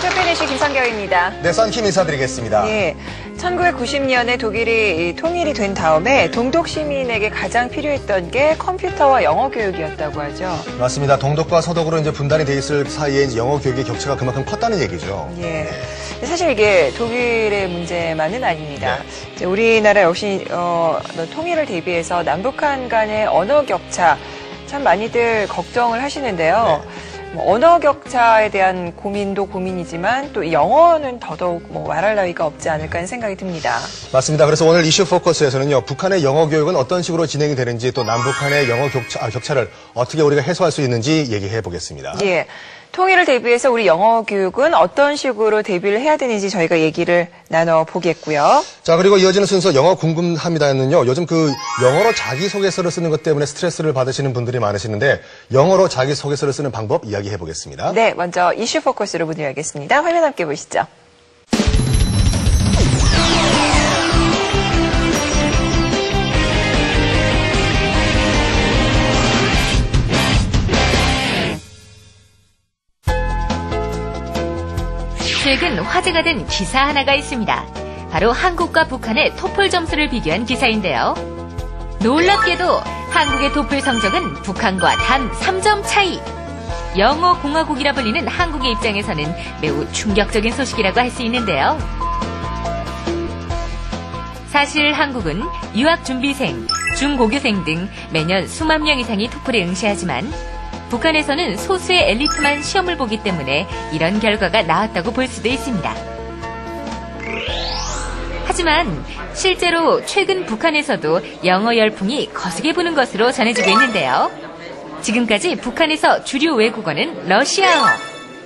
쇼핑이슈 김성경입니다. 네, 썬킴 인사드리겠습니다. 네, 1990년에 독일이 통일이 된 다음에 동독 시민에게 가장 필요했던 게 컴퓨터와 영어 교육이었다고 하죠. 맞습니다. 동독과 서독으로 이제 분단이 돼 있을 사이에 이제 영어 교육의 격차가 그만큼 컸다는 얘기죠. 예. 사실 이게 독일의 문제만은 아닙니다. 이제 우리나라 역시 통일을 대비해서 남북한 간의 언어 격차 참 많이들 걱정을 하시는데요. 언어 격차에 대한 고민도 고민이지만 또 영어는 더더욱 말할 나위가 없지 않을까 하는 생각이 듭니다. 맞습니다. 그래서 오늘 이슈 포커스에서는요, 북한의 영어 교육은 어떤 식으로 진행이 되는지 또 남북한의 영어 격차를 어떻게 우리가 해소할 수 있는지 얘기해 보겠습니다. 예. 통일을 대비해서 우리 영어 교육은 어떤 식으로 대비를 해야 되는지 저희가 얘기를 나눠보겠고요. 자, 그리고 이어지는 순서 영어 궁금합니다는요. 요즘 영어로 자기소개서를 쓰는 것 때문에 스트레스를 받으시는 분들이 많으시는데 영어로 자기소개서를 쓰는 방법 이야기해 보겠습니다. 네, 먼저 이슈 포커스로 문을 열겠습니다. 화면 함께 보시죠. 최근 화제가 된 기사 하나가 있습니다. 바로 한국과 북한의 토플 점수를 비교한 기사인데요. 놀랍게도 한국의 토플 성적은 북한과 단 3점 차이. 영어 공화국이라 불리는 한국의 입장에서는 매우 충격적인 소식이라고 할 수 있는데요. 사실 한국은 유학준비생, 중고교생 등 매년 수만 명 이상이 토플에 응시하지만 북한에서는 소수의 엘리트만 시험을 보기 때문에 이런 결과가 나왔다고 볼 수도 있습니다. 하지만 실제로 최근 북한에서도 영어 열풍이 거세게 부는 것으로 전해지고 있는데요. 지금까지 북한에서 주류 외국어는 러시아어.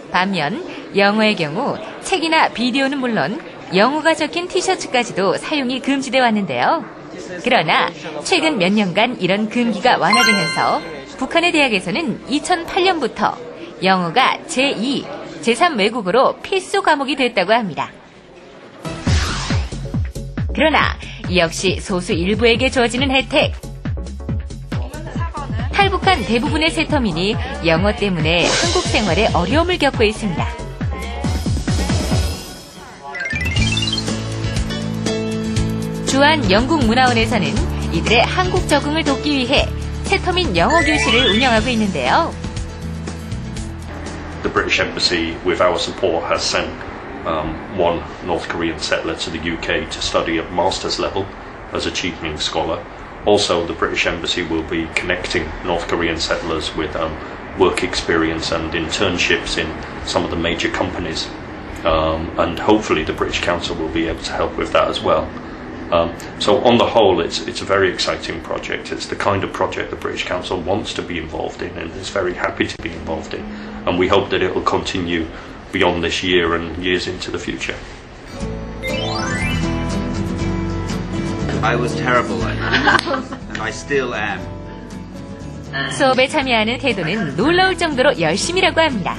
반면 영어의 경우 책이나 비디오는 물론 영어가 적힌 티셔츠까지도 사용이 금지되어 왔는데요. 그러나 최근 몇 년간 이런 금기가 완화되면서 북한의 대학에서는 2008년부터 영어가 제2, 제3 외국어로 필수 과목이 됐다고 합니다. 그러나 이 역시 소수 일부에게 주어지는 혜택. 탈북한 대부분의 세터민이 영어 때문에 한국 생활에 어려움을 겪고 있습니다. 주한 영국문화원에서는 이들의 한국 적응을 돕기 위해 세터민 영어 교실을 운영하고 있는데요. The British Embassy, with our support, has sent one North Korean settler to the UK to study at master's level as a cheapening scholar. Also, the British Embassy will be connecting North Korean settlers with work experience and internships in some of the major companies. And hopefully the British Council will be able to help with that as well. So on the whole, it's a very exciting project. It's the kind of project the British Council wants to be involved in and is very happy to be involved in. And we hope that it will continue beyond this year and years into the future. I was terrible at it, and I still am. 수업에 참여하는 태도는 놀라울 정도로 열심이라고 합니다.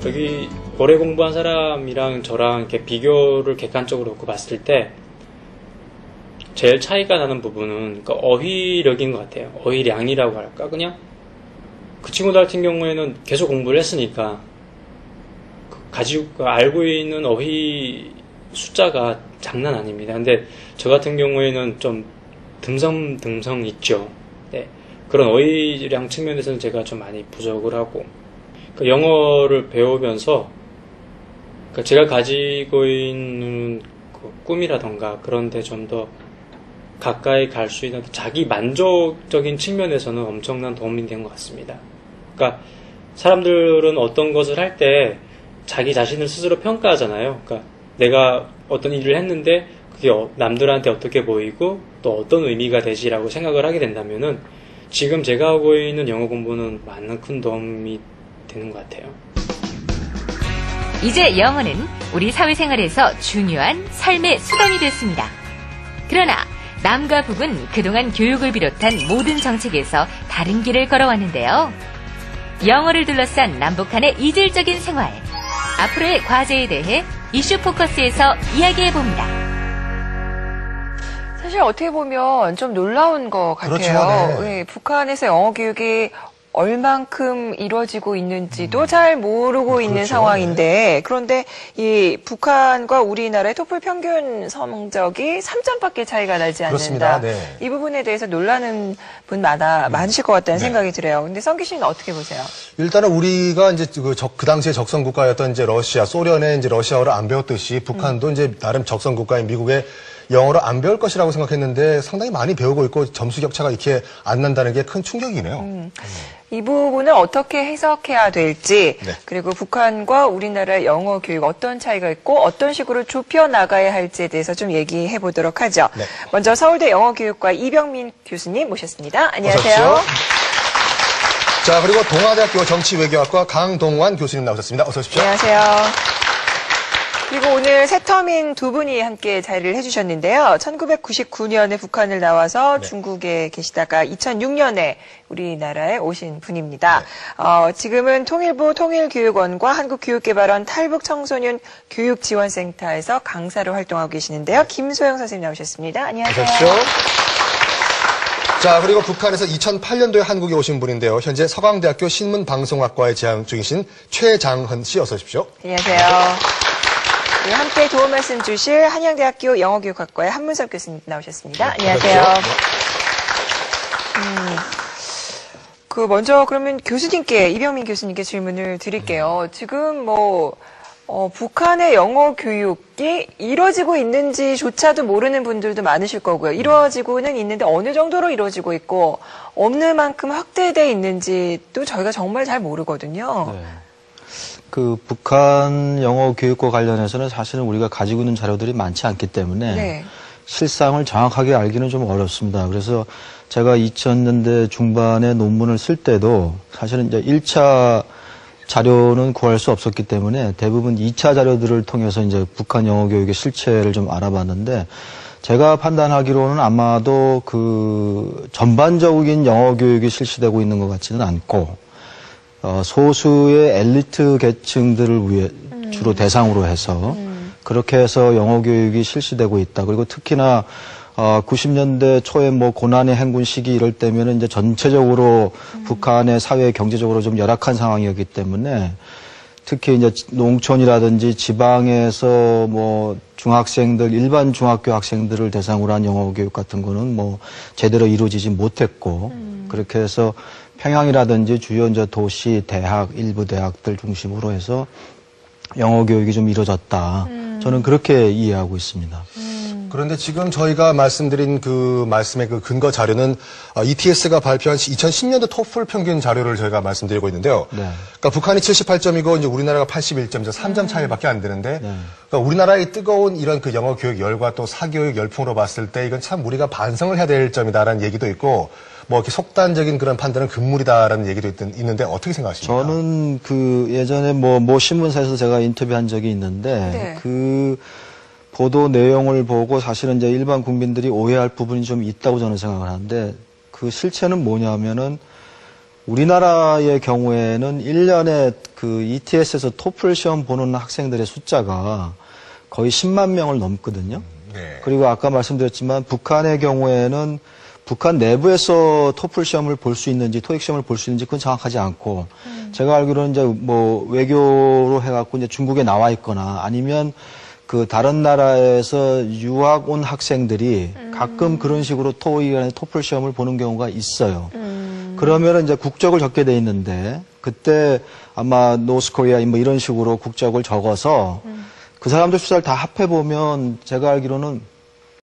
여기 오래 공부한 사람이랑 저랑 이렇게 비교를 객관적으로 놓고 봤을 때 제일 차이가 나는 부분은 그러니까 어휘력인 것 같아요. 어휘량이라고 할까 그냥 그 친구들 같은 경우에는 계속 공부를 했으니까 가지고 알고 있는 어휘 숫자가 장난 아닙니다. 근데 저 같은 경우에는 좀 듬성 있죠. 네. 그런 어휘량 측면에서는 제가 좀 많이 부족을 하고 그러니까 영어를 배우면서 그러니까 제가 가지고 있는 그 꿈이라던가 그런데 좀 더 가까이 갈 수 있는 자기 만족적인 측면에서는 엄청난 도움이 된 것 같습니다. 그러니까 사람들은 어떤 것을 할 때 자기 자신을 스스로 평가하잖아요. 그러니까 내가 어떤 일을 했는데 그게 남들한테 어떻게 보이고 또 어떤 의미가 되지라고 생각을 하게 된다면은 지금 제가 하고 있는 영어 공부는 많은 큰 도움이 되는 것 같아요. 이제 영어는 우리 사회생활에서 중요한 삶의 수단이 됐습니다. 그러나 남과 북은 그동안 교육을 비롯한 모든 정책에서 다른 길을 걸어왔는데요. 영어를 둘러싼 남북한의 이질적인 생활. 앞으로의 과제에 대해 이슈 포커스에서 이야기해봅니다. 사실 어떻게 보면 좀 놀라운 것 같아요. 그렇죠, 네. 네, 북한에서 영어 교육이 얼만큼 이루어지고 있는지도 잘 모르고 있는 그렇죠. 상황인데 그런데 이 북한과 우리나라의 토플 평균 성적이 3점밖에 차이가 나지 않는다. 그렇습니다. 네. 이 부분에 대해서 놀라는 분 많으실 것 같다는 생각이 들어요. 근데 성기 씨는 어떻게 보세요? 일단은 우리가 이제 그 당시에 적성 국가였던 이제 러시아, 소련의 이제 러시아어를 안 배웠듯이 북한도 이제 나름 적성 국가인 미국의 영어를 안 배울 것이라고 생각했는데 상당히 많이 배우고 있고 점수 격차가 이렇게 안 난다는 게 큰 충격이네요. 이 부분을 어떻게 해석해야 될지 네. 그리고 북한과 우리나라의 영어 교육 어떤 차이가 있고 어떤 식으로 좁혀 나가야 할지에 대해서 좀 얘기해 보도록 하죠. 네. 먼저 서울대 영어교육과 이병민 교수님 모셨습니다. 안녕하세요. 어서 오십시오. 자, 그리고 동아대학교 정치외교학과 강동완 교수님 나오셨습니다. 어서 오십시오. 안녕하세요. 그리고 오늘 새터민 두 분이 함께 자리를 해주셨는데요. 1999년에 북한을 나와서 네. 중국에 계시다가 2006년에 우리나라에 오신 분입니다. 지금은 통일부 통일교육원과 한국교육개발원 탈북청소년 교육지원센터에서 강사로 활동하고 계시는데요. 김소영 선생님 나오셨습니다. 안녕하세요. 어서 오십시오. 자, 그리고 북한에서 2008년도에 한국에 오신 분인데요. 현재 서강대학교 신문방송학과에 재학 중이신 최장헌 씨 어서 오십시오. 안녕하세요. 네, 함께 도움 말씀 주실 한양대학교 영어교육학과의 한문섭 교수님 나오셨습니다. 안녕하세요. 먼저 그러면 교수님께, 이병민 교수님께 질문을 드릴게요. 지금 북한의 영어 교육이 이루어지고 있는지조차도 모르는 분들도 많으실 거고요. 이루어지고는 있는데 어느 정도로 이루어지고 있고, 어느 만큼 확대되어 있는지도 저희가 정말 잘 모르거든요. 네. 그 북한 영어 교육과 관련해서는 사실은 우리가 가지고 있는 자료들이 많지 않기 때문에 네. 실상을 정확하게 알기는 좀 어렵습니다. 그래서 제가 2000년대 중반에 논문을 쓸 때도 사실은 이제 1차 자료는 구할 수 없었기 때문에 대부분 2차 자료들을 통해서 이제 북한 영어 교육의 실체를 좀 알아봤는데 제가 판단하기로는 아마도 그 전반적인 영어 교육이 실시되고 있는 것 같지는 않고 소수의 엘리트 계층들을 위해 주로 대상으로 해서 그렇게 해서 영어 교육이 실시되고 있다. 그리고 특히나 90년대 초에 고난의 행군 시기 이럴 때면은 이제 전체적으로 북한의 사회 경제적으로 좀 열악한 상황이었기 때문에 특히 이제 농촌이라든지 지방에서 중학생들, 일반 중학교 학생들을 대상으로 한 영어 교육 같은 거는 제대로 이루어지지 못했고 그렇게 해서 평양이라든지 주요 이제 도시, 대학, 일부 대학들 중심으로 해서 영어 교육이 좀 이루어졌다. 저는 그렇게 이해하고 있습니다. 그런데 지금 저희가 말씀드린 그 말씀의 그 근거 자료는 ETS가 발표한 2010년도 토플 평균 자료를 저희가 말씀드리고 있는데요. 네. 그러니까 북한이 78점이고 이제 우리나라가 81점, 3점 차이밖에 안 되는데, 네. 그러니까 우리나라의 뜨거운 이런 그 영어 교육 열과 또 사교육 열풍으로 봤을 때 이건 참 우리가 반성을 해야 될 점이다라는 얘기도 있고, 이렇게 속단적인 그런 판단은 금물이다라는 얘기도 있는데 어떻게 생각하십니까? 저는 그 예전에 신문사에서 제가 인터뷰한 적이 있는데 네. 그 보도 내용을 보고 사실은 이제 일반 국민들이 오해할 부분이 좀 있다고 저는 생각을 하는데 그 실체는 뭐냐면은 우리나라의 경우에는 1년에 그 ETS에서 토플 시험 보는 학생들의 숫자가 거의 10만 명을 넘거든요. 네. 그리고 아까 말씀드렸지만 북한의 경우에는 북한 내부에서 토플 시험을 볼 수 있는지 토익 시험을 볼 수 있는지 그건 정확하지 않고 제가 알기로는 이제 외교로 해갖고 이제 중국에 나와 있거나 아니면 그 다른 나라에서 유학 온 학생들이 가끔 그런 식으로 토익이나 토플 시험을 보는 경우가 있어요. 그러면은 이제 국적을 적게 돼 있는데 그때 아마 노스코리아 이런 식으로 국적을 적어서 그 사람들 숫자를 다 합해 보면 제가 알기로는